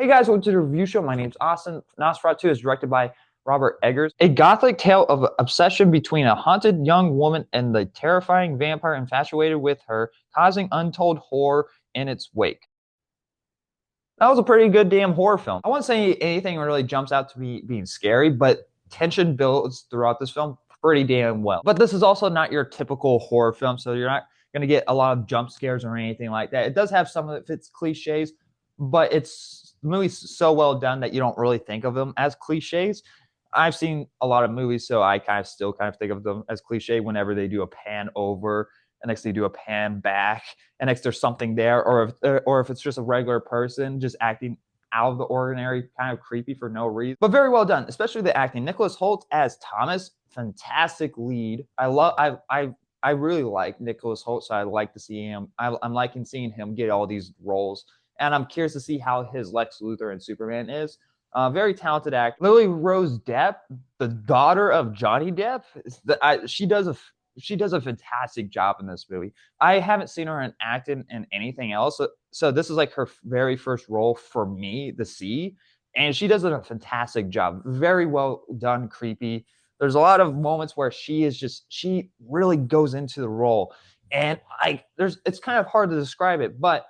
Hey guys, welcome to the review show. My name's Austin. Nosferatu is directed by Robert Eggers. A gothic tale of obsession between a haunted young woman and the terrifying vampire infatuated with her, causing untold horror in its wake. That was a pretty good damn horror film. I wouldn't say anything really jumps out to me being scary, but tension builds throughout this film pretty damn well. But this is also not your typical horror film, so you're not going to get a lot of jump scares or anything like that. It does have some of its cliches, but the movie's so well done that you don't really think of them as cliches. I've seen a lot of movies, so I still think of them as cliche whenever they do a pan over, and next they do a pan back, and next there's something there, or if it's just a regular person just acting out of the ordinary, kind of creepy for no reason. But very well done, especially the acting. Nicholas Hoult as Thomas, fantastic lead. I really like Nicholas Hoult, so I like to see him. I'm liking seeing him get all these roles, and I'm curious to see how his Lex Luthor and Superman is. Very talented actor. Lily Rose Depp, the daughter of Johnny Depp, she does a fantastic job in this movie. I haven't seen her in acting in anything else, so this is like her very first role for me to see, and she does a fantastic job. Very well done, creepy. There's a lot of moments where she really goes into the role, and it's kind of hard to describe it, but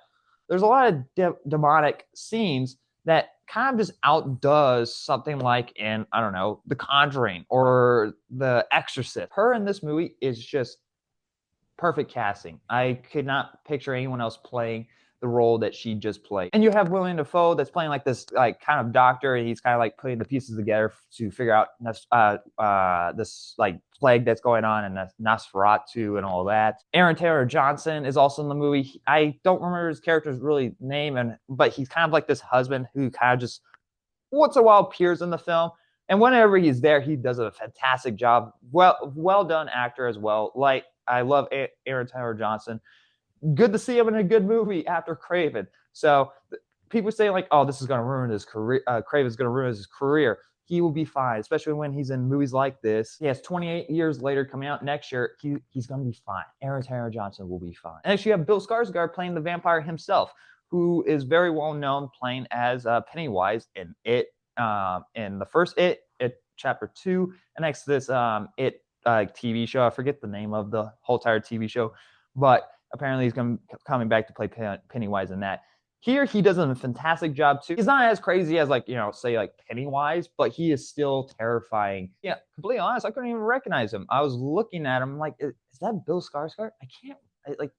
there's a lot of demonic scenes that kind of just outdoes something like in, I don't know, The Conjuring or The Exorcist. Her in this movie is just perfect casting. I could not picture anyone else playing the role that she just played. And you have William Dafoe that's playing like this like kind of doctor, and he's kind of like putting the pieces together to figure out this like plague that's going on in Nosferatu and all that. Aaron Taylor Johnson is also in the movie. I don't remember his character's really name, but he's kind of like this husband who kind of just once in a while appears in the film. And whenever he's there, he does a fantastic job. Well done actor as well. Like I love Aaron Taylor Johnson. Good to see him in a good movie after Craven. So people say like, "Oh, this is going to ruin his career. Craven's going to ruin his career." He will be fine, especially when he's in movies like this. Yes, 28 years later, coming out next year, he's going to be fine. Aaron Taylor Johnson will be fine. And actually, you have Bill Skarsgård playing the vampire himself, who is very well known playing as Pennywise in It, in the first It Chapter 2, and next to this It TV show. I forget the name of the whole entire TV show, but apparently he's coming back to play Pennywise in that. Here he does a fantastic job too. He's not as crazy as like, say like Pennywise, but he is still terrifying. Yeah, completely honest, I couldn't even recognize him. I was looking at him like, is that Bill Skarsgård? I can't like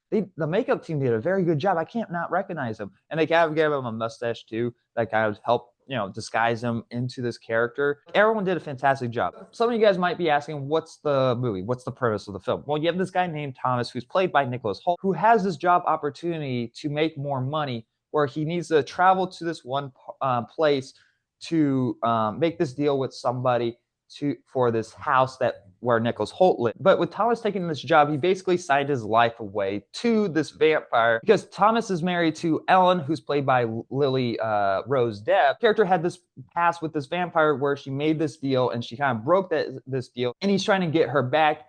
the makeup team did a very good job. I can't not recognize him. And they kind of gave him a mustache too that kind of helped, disguise him into this character. Everyone did a fantastic job. Some of you guys might be asking, what's the movie? What's the premise of the film? Well, you have this guy named Thomas who's played by Nicholas Hoult, who has this job opportunity to make more money where he needs to travel to this one place to make this deal with somebody for this house where Nicholas Hoult lived. But with Thomas taking this job, he basically signed his life away to this vampire because Thomas is married to Ellen, who's played by Lily Rose Depp. The character had this past with this vampire where she made this deal and she kind of broke this deal, and he's trying to get her back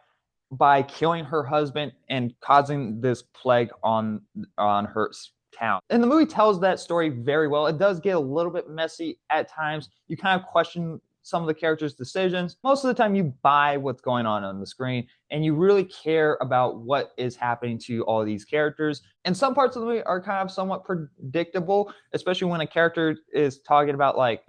by killing her husband and causing this plague on her town. And the movie tells that story very well. It does get a little bit messy at times. You kind of question some of the characters' decisions. Most of the time you buy what's going on the screen and you really care about what is happening to all these characters. And some parts of the movie are kind of somewhat predictable, especially when a character is talking about like,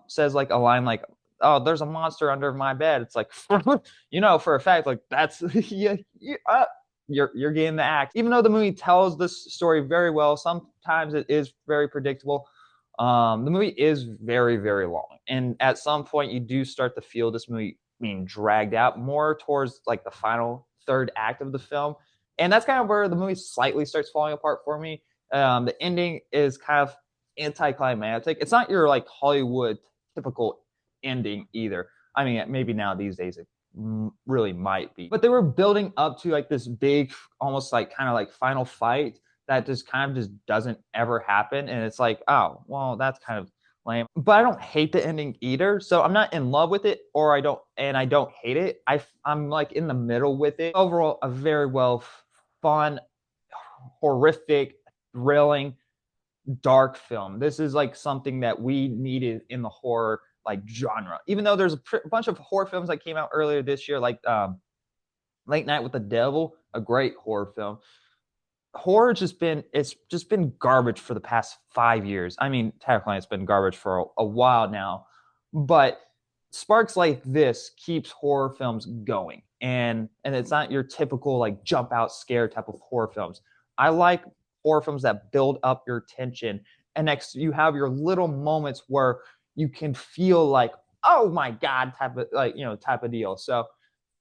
says like a line like, "Oh, there's a monster under my bed." It's like, for a fact, like that's, you're getting the act. Even though the movie tells this story very well, sometimes it is very predictable. The movie is very, very long. And at some point, you do start to feel this movie being dragged out more towards like the final third act of the film. And that's kind of where the movie slightly starts falling apart for me. The ending is kind of anticlimactic. It's not your like Hollywood typical ending either. I mean, maybe now these days it really might be. But they were building up to like this big, almost like kind of like final fight that just kind of just doesn't ever happen. And it's like, oh, well, that's kind of lame. But I don't hate the ending either. So I'm not in love with it, or I don't hate it. I'm like in the middle with it. Overall, a very well fun, horrific, thrilling, dark film. This is like something that we needed in the horror like genre. Even though there's a bunch of horror films that came out earlier this year, like Late Night with the Devil, a great horror film. Horror just been it's just been garbage for the past 5 years. I mean, technically it's been garbage for a while now, but sparks like this keeps horror films going, and it's not your typical like jump out scare type of horror films. I like horror films that build up your tension, and next you have your little moments where you can feel like, oh my god, type of like, type of deal. So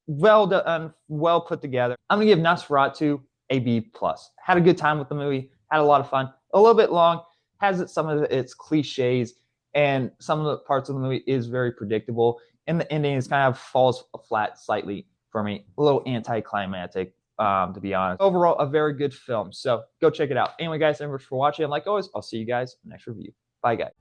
well done, well put together. I'm gonna give Nosferatu a B plus. Had a good time with the movie, had a lot of fun. A little bit long, has some of its cliches, and some of the parts of the movie is very predictable. And the ending is kind of falls flat slightly for me, a little anticlimactic, to be honest. Overall, a very good film. So go check it out. Anyway, guys, thank you for watching. And like always, I'll see you guys next review. Bye, guys.